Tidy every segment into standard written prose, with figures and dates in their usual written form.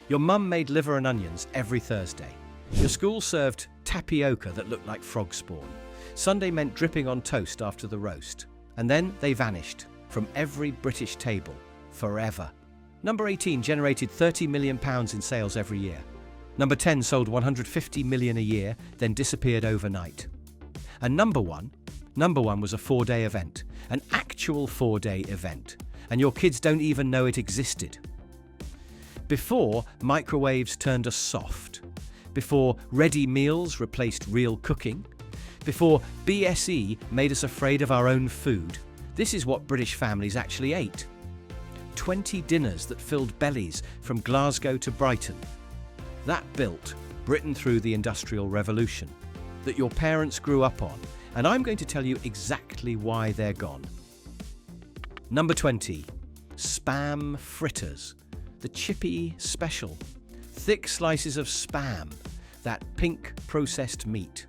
Your mum made liver and onions every Thursday. Your school served tapioca that looked like frog spawn. Sunday meant dripping on toast after the roast. And then they vanished from every British table forever. Number 18 generated £30 million in sales every year. Number 10 sold 150 million a year, then disappeared overnight. And number one was a 4-day event, an actual 4-day event, and your kids don't even know it existed. Before microwaves turned us soft, before ready meals replaced real cooking, before BSE made us afraid of our own food, this is what British families actually ate. 20 dinners that filled bellies from Glasgow to Brighton. That built Britain through the Industrial Revolution, that your parents grew up on, and I'm going to tell you exactly why they're gone. Number 20, Spam Fritters, the chippy special. Thick slices of spam, that pink processed meat,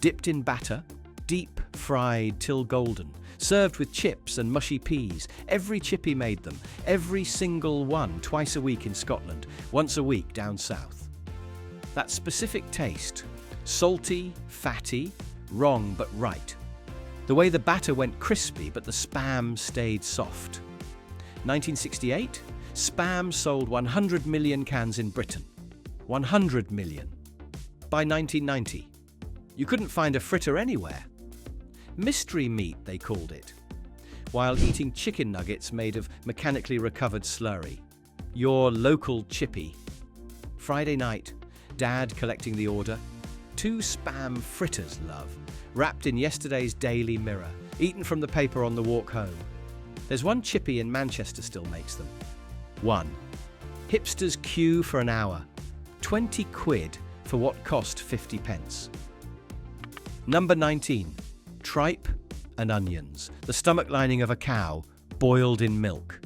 dipped in batter, deep fried till golden, served with chips and mushy peas. Every chippy made them, every single one, twice a week in Scotland, once a week down south. That specific taste, salty, fatty, wrong but right. The way the batter went crispy but the spam stayed soft. 1968, Spam sold 100 million cans in Britain. 100 million. By 1990, you couldn't find a fritter anywhere. Mystery meat, they called it, while eating chicken nuggets made of mechanically recovered slurry. Your local chippy. Friday night, Dad collecting the order. 2 spam fritters, love, wrapped in yesterday's Daily Mirror, eaten from the paper on the walk home. There's one chippy in Manchester still makes them. 1. Hipsters queue for an hour. 20 quid for what cost 50 pence. Number 19. Tripe and Onions, the stomach lining of a cow, boiled in milk.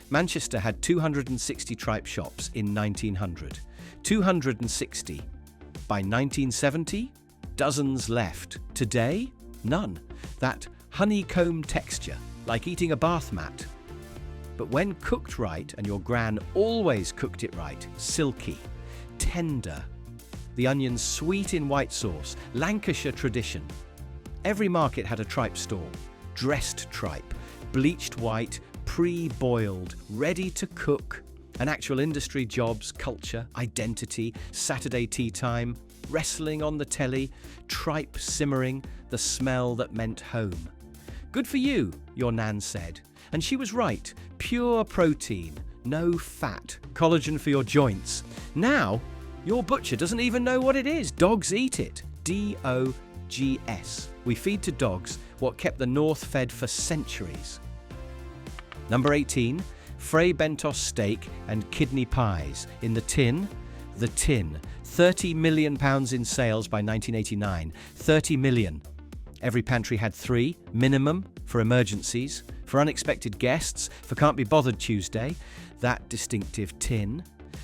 Manchester had 260 tripe shops in 1900. 260. By 1970, dozens left. Today, none. That honeycomb texture, like eating a bath mat. But when cooked right, and your gran always cooked it right, silky, tender. The onions sweet in white sauce, Lancashire tradition. Every market had a tripe stall, dressed tripe, bleached white, pre-boiled, ready to cook. An actual industry, jobs, culture, identity, Saturday tea time, wrestling on the telly, tripe simmering, the smell that meant home. Good for you, your nan said. And she was right. Pure protein, no fat, collagen for your joints. Now, your butcher doesn't even know what it is. Dogs eat it. DOGS. We feed to dogs what kept the North fed for centuries. Number 18, Fray Bentos steak and kidney pies. In the tin, £30 million in sales by 1989. 30 million. Every pantry had 3, minimum, for emergencies, for unexpected guests, for can't be bothered Tuesday. That distinctive tin.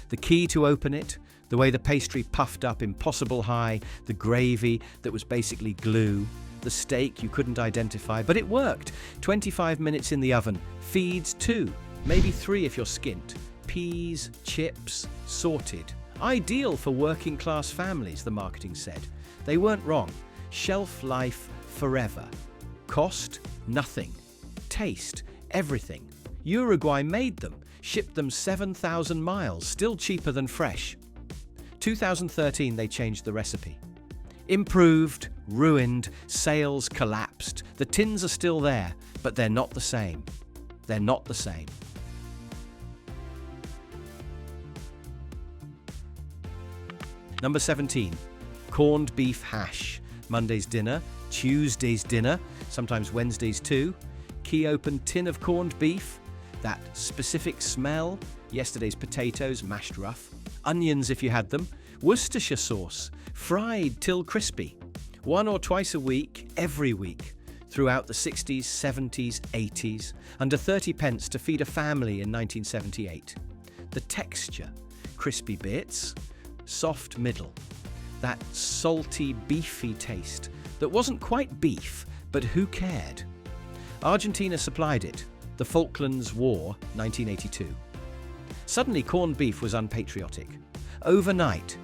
The key to open it, the way the pastry puffed up impossible high, the gravy that was basically glue, the steak you couldn't identify, but it worked. 25 minutes in the oven, feeds 2, maybe 3 if you're skint. Peas, chips, sorted. Ideal for working class families, the marketing said. They weren't wrong. Shelf life forever. Cost, nothing. Taste, everything. Uruguay made them, shipped them 7,000 miles, still cheaper than fresh. 2013 they changed the recipe. Improved, ruined, sales collapsed. The tins are still there, but they're not the same. They're not the same. Number 17, corned beef hash. Monday's dinner, Tuesday's dinner, sometimes Wednesdays too. Key open tin of corned beef, that specific smell, yesterday's potatoes, mashed rough, onions if you had them, Worcestershire sauce, fried till crispy. 1 or twice a week, every week, throughout the 60s, 70s, 80s, under 30 pence to feed a family in 1978. The texture, crispy bits, soft middle, that salty, beefy taste that wasn't quite beef, but who cared? Argentina supplied it, the Falklands War, 1982. Suddenly, corned beef was unpatriotic. Overnight,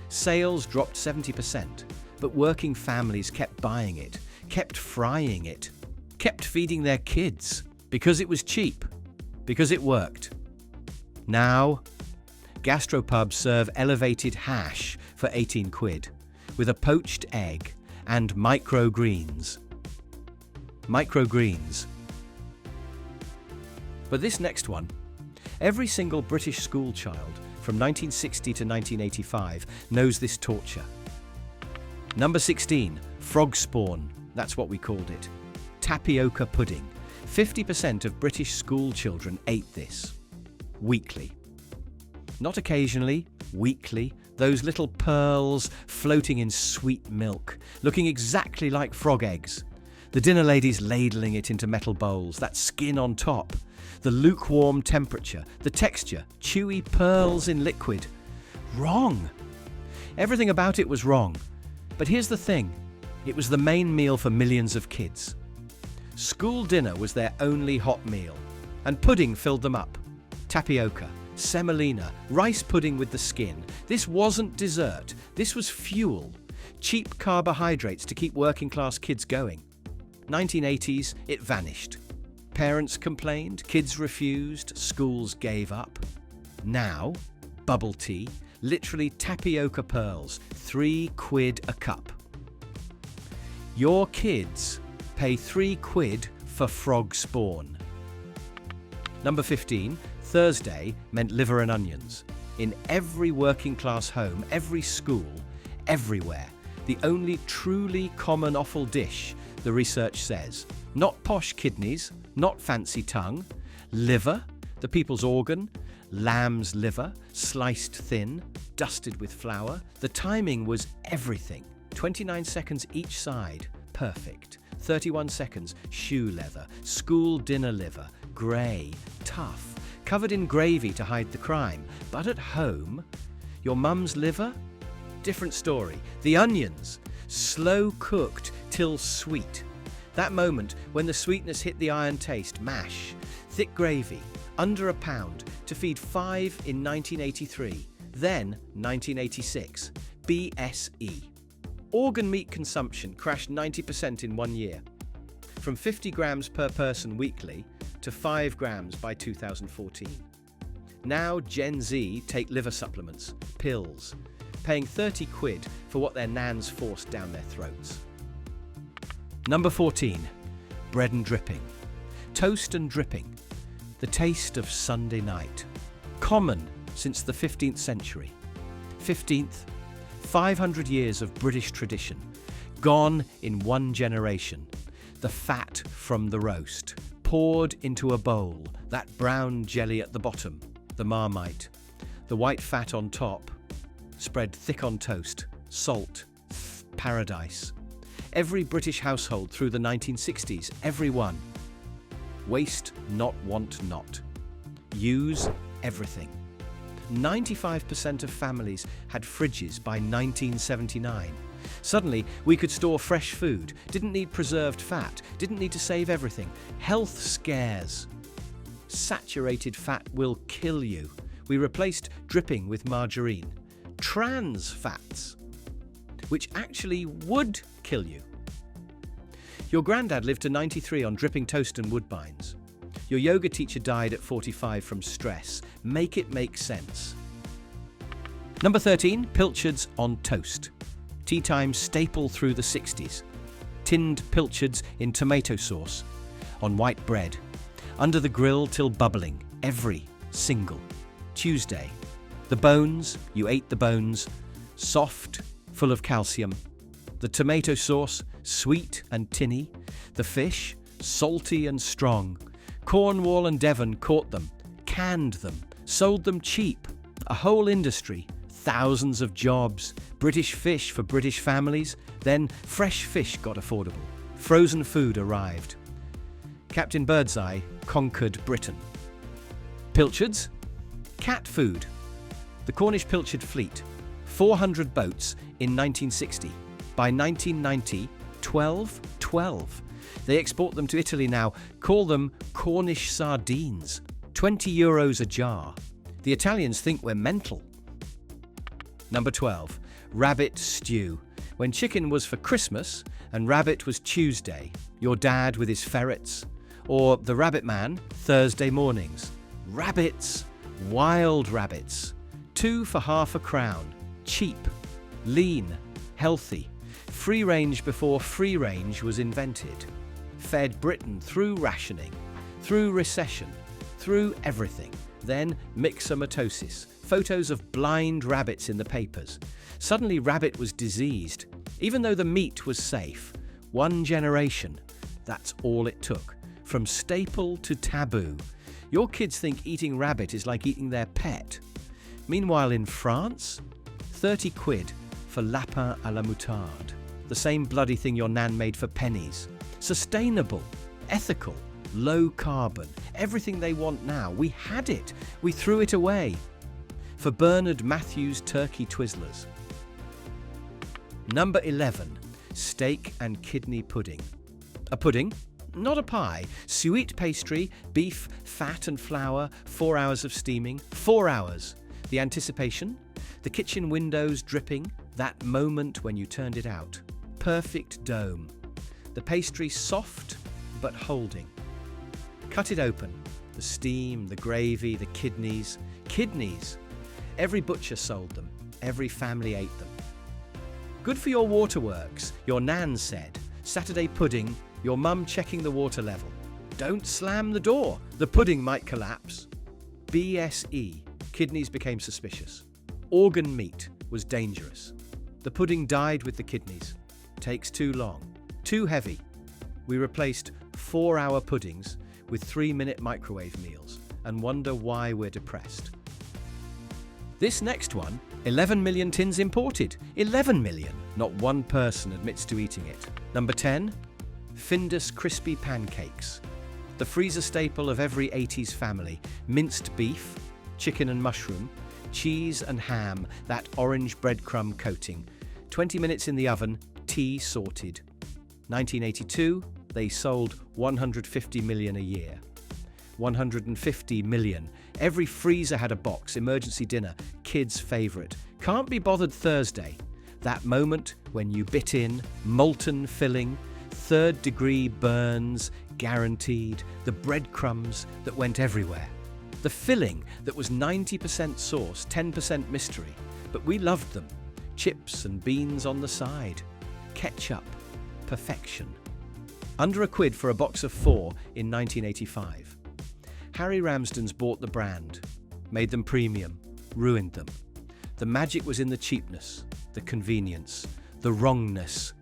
sales dropped 70%, but working families kept buying it, kept frying it, kept feeding their kids, because it was cheap, because it worked. Now, gastropubs serve elevated hash for 18 quid, with a poached egg and microgreens. Microgreens. But this next one, every single British school child from 1960 to 1985 knows this torture. Number 16, frog spawn, that's what we called it. Tapioca pudding. 50% of British school children ate this. Weekly. Not occasionally, weekly, those little pearls floating in sweet milk, looking exactly like frog eggs. The dinner ladies ladling it into metal bowls, that skin on top, the lukewarm temperature, the texture, chewy pearls in liquid. Wrong. Everything about it was wrong. But here's the thing, it was the main meal for millions of kids. School dinner was their only hot meal, and pudding filled them up. Tapioca, semolina, rice pudding with the skin. This wasn't dessert, this was fuel. Cheap carbohydrates to keep working class kids going. 1980s, it vanished. Parents complained, kids refused, schools gave up. Now, bubble tea, literally tapioca pearls, 3 quid a cup. Your kids pay 3 quid for frog spawn. Number 15, Thursday meant liver and onions. In every working class home, every school, everywhere. The only truly common offal dish, the research says. Not posh kidneys, not fancy tongue. Liver, the people's organ. Lamb's liver, sliced thin, dusted with flour. The timing was everything. 29 seconds each side, perfect. 31 seconds, shoe leather, school dinner liver, grey, tough, covered in gravy to hide the crime. But at home, your mum's liver? Different story. The onions, slow cooked till sweet. That moment when the sweetness hit the iron taste, mash, thick gravy, under £1 to feed 5 in 1983, then 1986, BSE. Organ meat consumption crashed 90% in 1 year, from 50 grams per person weekly to 5 grams by 2014. Now Gen Z take liver supplements, pills, paying 30 quid for what their nans forced down their throats. Number 14, bread and dripping. Toast and dripping, the taste of Sunday night. Common since the 15th century. 15th, 500 years of British tradition, gone in one generation. The fat from the roast, poured into a bowl, that brown jelly at the bottom, the marmite, the white fat on top, spread thick on toast, salt, paradise. Every British household through the 1960s, every one. Waste not, want not. Use everything. 95% of families had fridges by 1979. Suddenly, we could store fresh food, didn't need preserved fat, didn't need to save everything. Health scares. Saturated fat will kill you. We replaced dripping with margarine. Trans fats, which actually would kill you. Your granddad lived to 93 on dripping toast and woodbines. Your yoga teacher died at 45 from stress. Make it make sense. Number 13, Pilchards on toast. Tea time staple through the 60s. Tinned Pilchards in tomato sauce, on white bread, under the grill till bubbling, every single Tuesday. The bones, you ate the bones, soft, full of calcium. The tomato sauce, sweet and tinny. The fish, salty and strong. Cornwall and Devon caught them, canned them, sold them cheap. A whole industry, thousands of jobs, British fish for British families. Then fresh fish got affordable. Frozen food arrived. Captain Birdseye conquered Britain. Pilchards, cat food. The Cornish Pilchard fleet, 400 boats in 1960. By 1990, 12. They export them to Italy now, call them Cornish sardines. €20 a jar. The Italians think we're mental. Number 12. Rabbit stew. When chicken was for Christmas and rabbit was Tuesday, your dad with his ferrets, or the rabbit man, Thursday mornings. Rabbits, wild rabbits, 2 for half a crown, cheap, lean, healthy, free range before free range was invented, fed Britain through rationing, through recession, through everything. Then myxomatosis, photos of blind rabbits in the papers. Suddenly rabbit was diseased, even though the meat was safe. 1 generation, that's all it took. From staple to taboo. Your kids think eating rabbit is like eating their pet. Meanwhile in France, 30 quid for lapin à la moutarde. The same bloody thing your nan made for pennies. Sustainable, ethical, low carbon, everything they want now. We had it. We threw it away. For Bernard Matthews turkey Twizzlers. Number 11. Steak and kidney pudding. A pudding, not a pie. Sweet pastry, beef, fat and flour, 4 hours of steaming. 4 hours. The anticipation, the kitchen windows dripping, that moment when you turned it out. Perfect dome. The pastry soft but holding. Cut it open. The steam, the gravy, the kidneys. Kidneys! Every butcher sold them. Every family ate them. Good for your waterworks, your nan said. Saturday pudding, your mum checking the water level. Don't slam the door, the pudding might collapse. BSE, kidneys became suspicious. Organ meat was dangerous. The pudding died with the kidneys. Takes too long, too heavy. We replaced 4-hour puddings with 3-minute microwave meals and wonder why we're depressed. This next one, 11 million tins imported. 11 million. Not one person admits to eating it. Number 10. Findus crispy pancakes. The freezer staple of every 80s family. Minced beef, chicken and mushroom, cheese and ham, that orange breadcrumb coating. 20 minutes in the oven, tea sorted. 1982, they sold 150 million a year. 150 million. Every freezer had a box, emergency dinner, kids' favourite. Can't be bothered Thursday. That moment when you bit in, molten filling, 3rd degree burns, guaranteed, the breadcrumbs that went everywhere. The filling that was 90% sauce, 10% mystery, but we loved them. Chips and beans on the side. Ketchup. Perfection. Under a quid for a box of 4 in 1985. Harry Ramsden's bought the brand, made them premium, ruined them. The magic was in the cheapness, the convenience, the wrongness.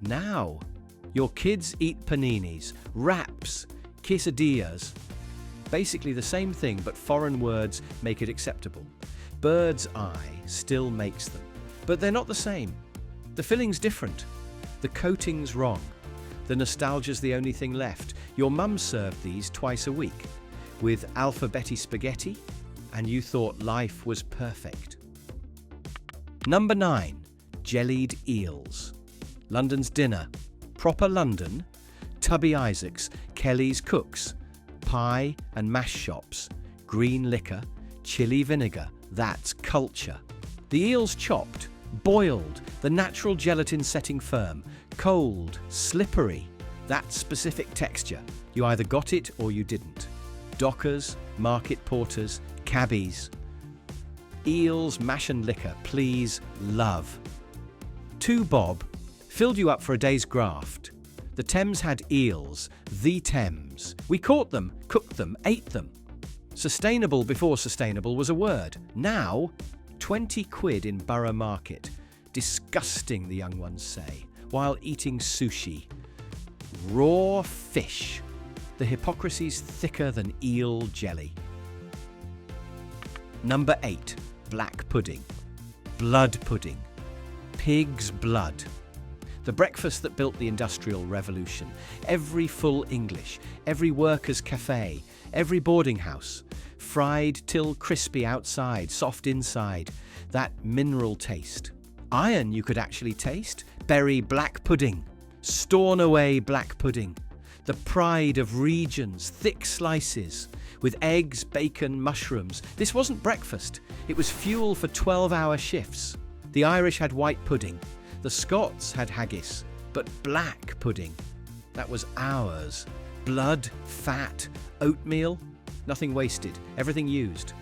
Now, your kids eat paninis, wraps, quesadillas. Basically the same thing, but foreign words make it acceptable. Bird's eye still makes them, but they're not the same. The filling's different. The coating's wrong. The nostalgia's the only thing left. Your mum served these twice a week with alphabeti spaghetti, and you thought life was perfect. Number 9. Jellied Eels. London's dinner. Proper London. Tubby Isaacs, Kelly's Cooks, pie and mash shops, green liquor, chili vinegar. That's culture. The eels chopped, boiled, the natural gelatin setting firm, cold, slippery, that specific texture. You either got it or you didn't. Dockers, market porters, cabbies. Eels, mash and liquor, please, love. 2 bob, filled you up for a day's graft. The Thames had eels, the Thames. We caught them, cooked them, ate them. Sustainable before sustainable was a word. Now, 20 quid in Borough Market. Disgusting, the young ones say, while eating sushi. Raw fish. The hypocrisy's thicker than eel jelly. Number 8. Black pudding. Blood pudding. Pig's blood. The breakfast that built the Industrial Revolution. Every full English, every worker's cafe, every boarding house. Fried till crispy outside, soft inside. That mineral taste. Iron you could actually taste. Berry black pudding. Stornoway black pudding. The pride of regions, thick slices, with eggs, bacon, mushrooms. This wasn't breakfast. It was fuel for 12-hour shifts. The Irish had white pudding. The Scots had haggis, but black pudding. That was ours. Blood, fat, oatmeal, nothing wasted, everything used.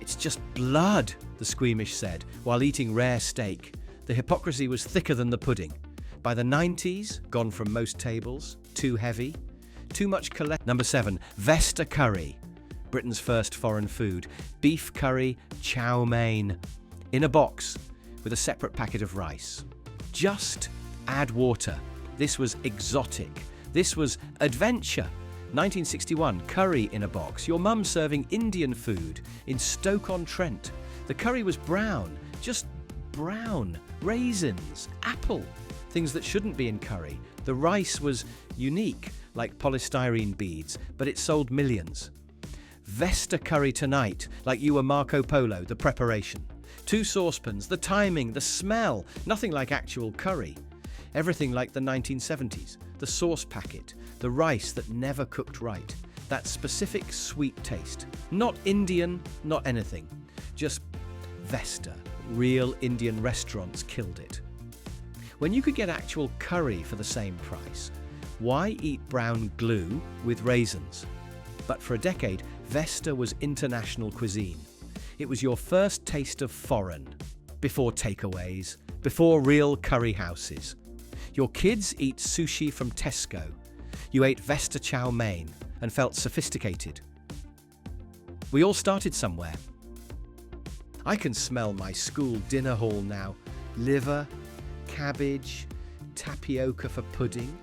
It's just blood, the squeamish said, while eating rare steak. The hypocrisy was thicker than the pudding. By the 90s, gone from most tables, too heavy, too much Number 7, Vesta Curry, Britain's first foreign food. Beef curry, chow mein, in a box with a separate packet of rice. Just add water. This was exotic. This was adventure. 1961, curry in a box. Your mum serving Indian food in Stoke-on-Trent. The curry was brown, just brown. Raisins, apple, things that shouldn't be in curry. The rice was unique, like polystyrene beads, but it sold millions. Vesta Curry tonight, like you were Marco Polo, the preparation. 2 saucepans, the timing, the smell, nothing like actual curry. Everything like the 1970s, the sauce packet, the rice that never cooked right, that specific sweet taste. Not Indian, not anything, just Vesta. Real Indian restaurants killed it. When you could get actual curry for the same price, why eat brown glue with raisins? But for a decade, Vesta was international cuisine. It was your first taste of foreign, before takeaways, before real curry houses. Your kids eat sushi from Tesco. You ate Vesta chow mein and felt sophisticated. We all started somewhere. I can smell my school dinner hall now. Liver, cabbage, tapioca for pudding,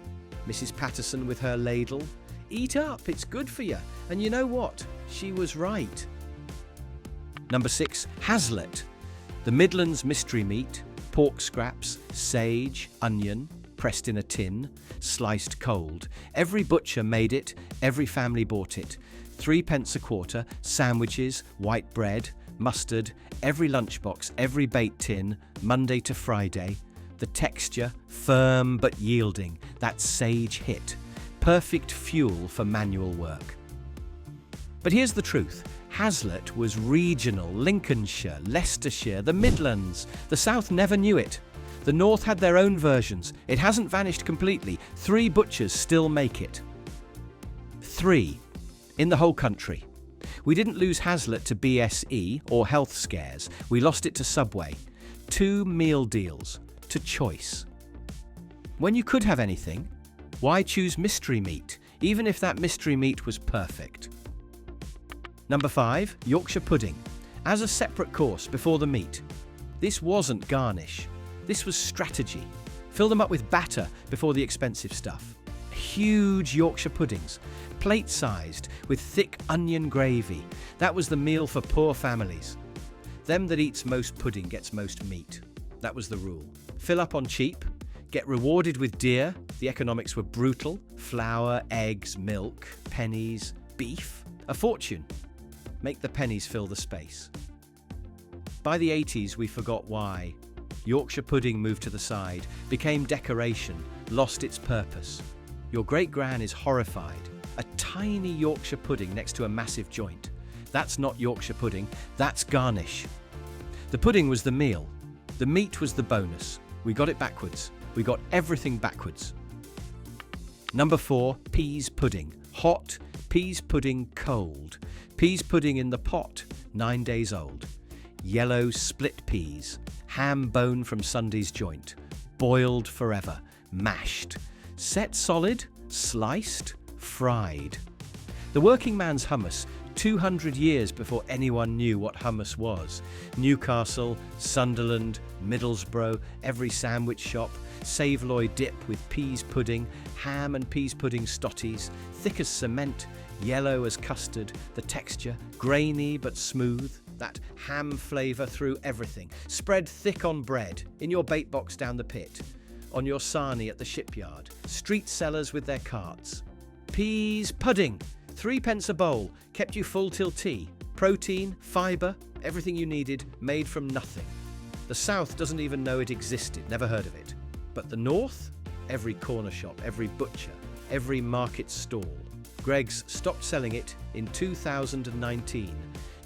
Mrs. Patterson with her ladle. Eat up, it's good for you. And you know what? She was right. Number 6, Haslet. The Midlands mystery meat, pork scraps, sage, onion, pressed in a tin, sliced cold. Every butcher made it, every family bought it. 3p a quarter, sandwiches, white bread, mustard, every lunchbox, every baked tin, Monday to Friday. The texture, firm but yielding, that sage hit. Perfect fuel for manual work. But here's the truth. Haslet was regional, Lincolnshire, Leicestershire, the Midlands. The South never knew it. The North had their own versions. It hasn't vanished completely. 3 butchers still make it. 3 in the whole country. We didn't lose Haslet to BSE or health scares. We lost it to Subway. 2 meal deals to choice. When you could have anything, why choose mystery meat, even if that mystery meat was perfect? Number 5, Yorkshire pudding. As a separate course before the meat. This wasn't garnish. This was strategy. Fill them up with batter before the expensive stuff. Huge Yorkshire puddings, plate-sized with thick onion gravy. That was the meal for poor families. Them that eats most pudding gets most meat. That was the rule. Fill up on cheap, get rewarded with dear. The economics were brutal. Flour, eggs, milk, pennies, beef. A fortune. Make the pennies fill the space. By the 80s, we forgot why. Yorkshire pudding moved to the side, became decoration, lost its purpose. Your great-gran is horrified. A tiny Yorkshire pudding next to a massive joint. That's not Yorkshire pudding, that's garnish. The pudding was the meal. The meat was the bonus. We got it backwards. We got everything backwards. Number 4, pease pudding. Hot, pease pudding cold. Pease pudding in the pot, 9 days old. Yellow split peas. Ham bone from Sunday's joint. Boiled forever. Mashed. Set solid, sliced, fried. The working man's hummus, 200 years before anyone knew what hummus was. Newcastle, Sunderland, Middlesbrough, every sandwich shop, Saveloy dip with peas pudding, ham and peas pudding stotties, thick as cement, yellow as custard, the texture, grainy but smooth, that ham flavour through everything, spread thick on bread, in your bait box down the pit, on your sarnie at the shipyard, street sellers with their carts. Peas pudding, 3p a bowl, kept you full till tea. Protein, fibre, everything you needed, made from nothing. The South doesn't even know it existed, never heard of it. But the North, every corner shop, every butcher, every market stall. Greggs stopped selling it in 2019.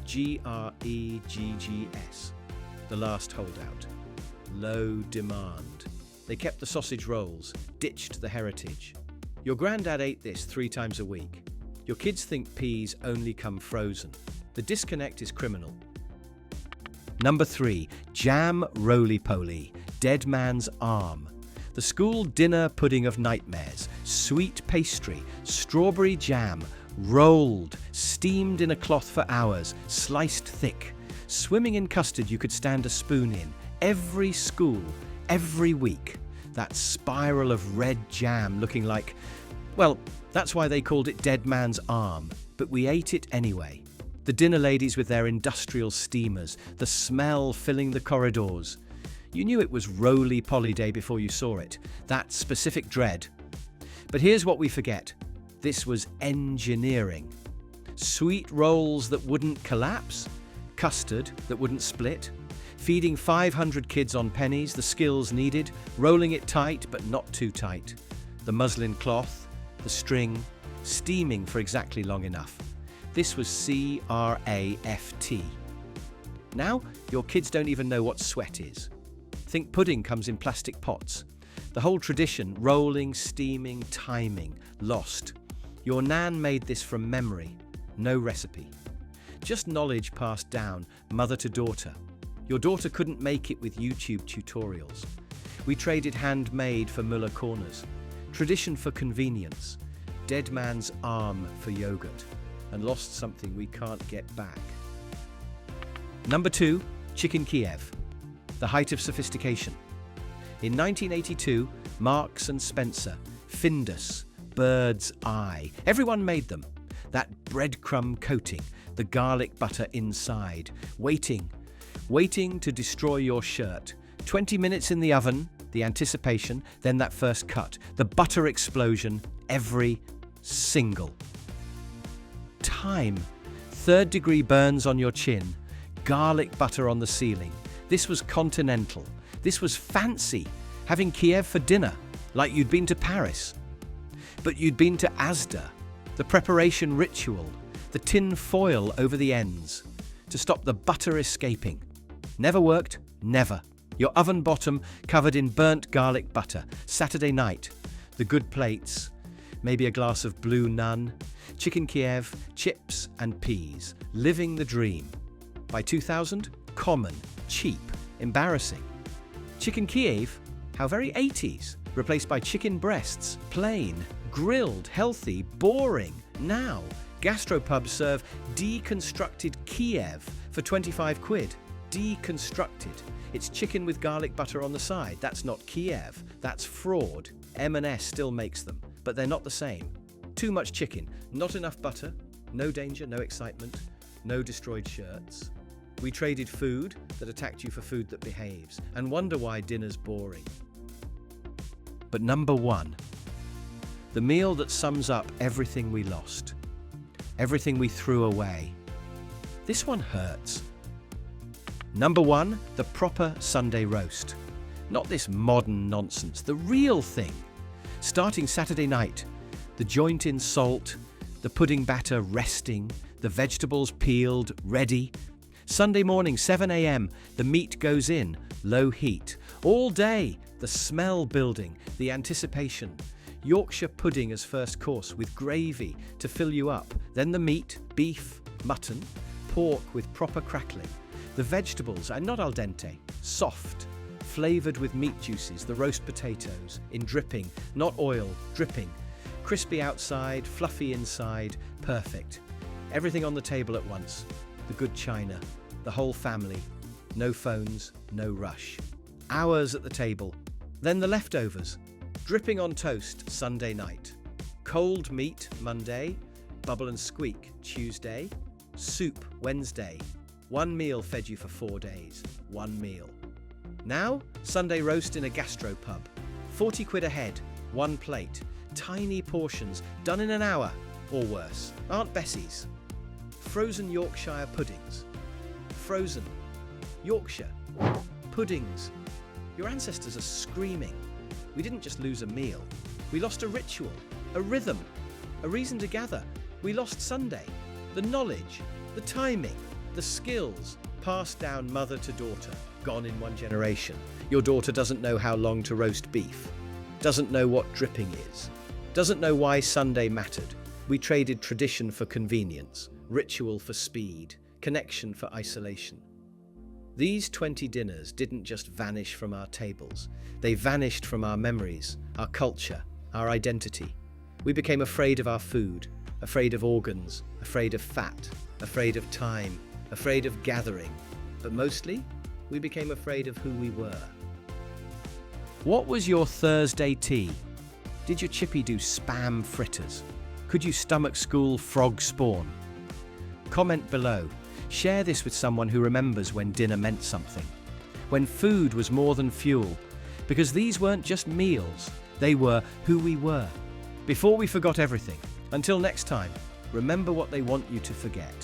Greggs, the last holdout. Low demand. They kept the sausage rolls, ditched the heritage. Your granddad ate this 3 times a week. Your kids think peas only come frozen. The disconnect is criminal. Number 3, jam roly-poly, dead man's arm. The school dinner pudding of nightmares, sweet pastry, strawberry jam, rolled, steamed in a cloth for hours, sliced thick, swimming in custard you could stand a spoon in. Every school, every week, that spiral of red jam looking like, well, that's why they called it dead man's arm, but we ate it anyway. The dinner ladies with their industrial steamers, the smell filling the corridors. You knew it was Roly-Poly day before you saw it, that specific dread. But here's what we forget. This was engineering. Sweet rolls that wouldn't collapse, custard that wouldn't split, feeding 500 kids on pennies, the skills needed, rolling it tight but not too tight, the muslin cloth, the string, steaming for exactly long enough. This was CRAFT. Now, your kids don't even know what sweat is. Think pudding comes in plastic pots. The whole tradition, rolling, steaming, timing, lost. Your nan made this from memory, no recipe. Just knowledge passed down, mother to daughter. Your daughter couldn't make it with YouTube tutorials. We traded handmade for Muller corners, tradition for convenience, dead man's arm for yogurt, and lost something we can't get back. Number 2, chicken Kiev, the height of sophistication. In 1982, Marks and Spencer, Findus, Bird's Eye, everyone made them. That breadcrumb coating, the garlic butter inside, waiting to destroy your shirt. 20 minutes in the oven, the anticipation, then that first cut, the butter explosion, every single time. 3rd-degree burns on your chin, garlic butter on the ceiling. This was continental. This was fancy, having Kiev for dinner, like you'd been to Paris. But you'd been to Asda, the preparation ritual, the tin foil over the ends, to stop the butter escaping. Never worked, never. Your oven bottom covered in burnt garlic butter. Saturday night, the good plates, maybe a glass of blue nun, chicken Kiev, chips and peas, living the dream. By 2000, common, cheap, embarrassing. Chicken Kiev, how very 80s, replaced by chicken breasts, plain, grilled, healthy, boring. Now, gastropubs serve deconstructed Kiev for 25 quid. Deconstructed. It's chicken with garlic butter on the side. That's not Kiev. That's fraud. M&S still makes them, but they're not the same. Too much chicken, not enough butter, no danger, no excitement, no destroyed shirts. We traded food that attacked you for food that behaves, and wonder why dinner's boring. But number 1, the meal that sums up everything we lost, everything we threw away. This one hurts. Number 1, the proper Sunday roast. Not this modern nonsense, the real thing. Starting Saturday night, the joint in salt, the pudding batter resting, the vegetables peeled, ready. Sunday morning, 7 a.m, the meat goes in, low heat. All day, the smell building, the anticipation. Yorkshire pudding as first course with gravy to fill you up. Then the meat, beef, mutton, pork with proper crackling. The vegetables are not al dente, soft, flavoured with meat juices, the roast potatoes, in dripping, not oil, dripping. Crispy outside, fluffy inside, perfect. Everything on the table at once. The good china, the whole family. No phones, no rush. Hours at the table. Then the leftovers. Dripping on toast Sunday night. Cold meat Monday. Bubble and squeak Tuesday. Soup Wednesday. One meal fed you for 4 days. One meal. Now, Sunday roast in a gastropub. 40 quid a head. One plate. Tiny portions, done in an hour, or worse. Aunt Bessie's. Frozen Yorkshire puddings. Frozen Yorkshire puddings. Your ancestors are screaming. We didn't just lose a meal. We lost a ritual, a rhythm, a reason to gather. We lost Sunday. The knowledge, the timing, the skills, passed down mother to daughter, gone in one generation. Your daughter doesn't know how long to roast beef, doesn't know what dripping is, doesn't know why Sunday mattered. We traded tradition for convenience, ritual for speed, connection for isolation. These 20 dinners didn't just vanish from our tables. They vanished from our memories, our culture, our identity. We became afraid of our food, afraid of organs, afraid of fat, afraid of time, afraid of gathering. But mostly, we became afraid of who we were. What was your Thursday tea? Did your chippy do spam fritters? Could you stomach school frog spawn? Comment below. Share this with someone who remembers when dinner meant something, when food was more than fuel, because these weren't just meals, they were who we were. Before we forgot everything. Until next time, remember what they want you to forget.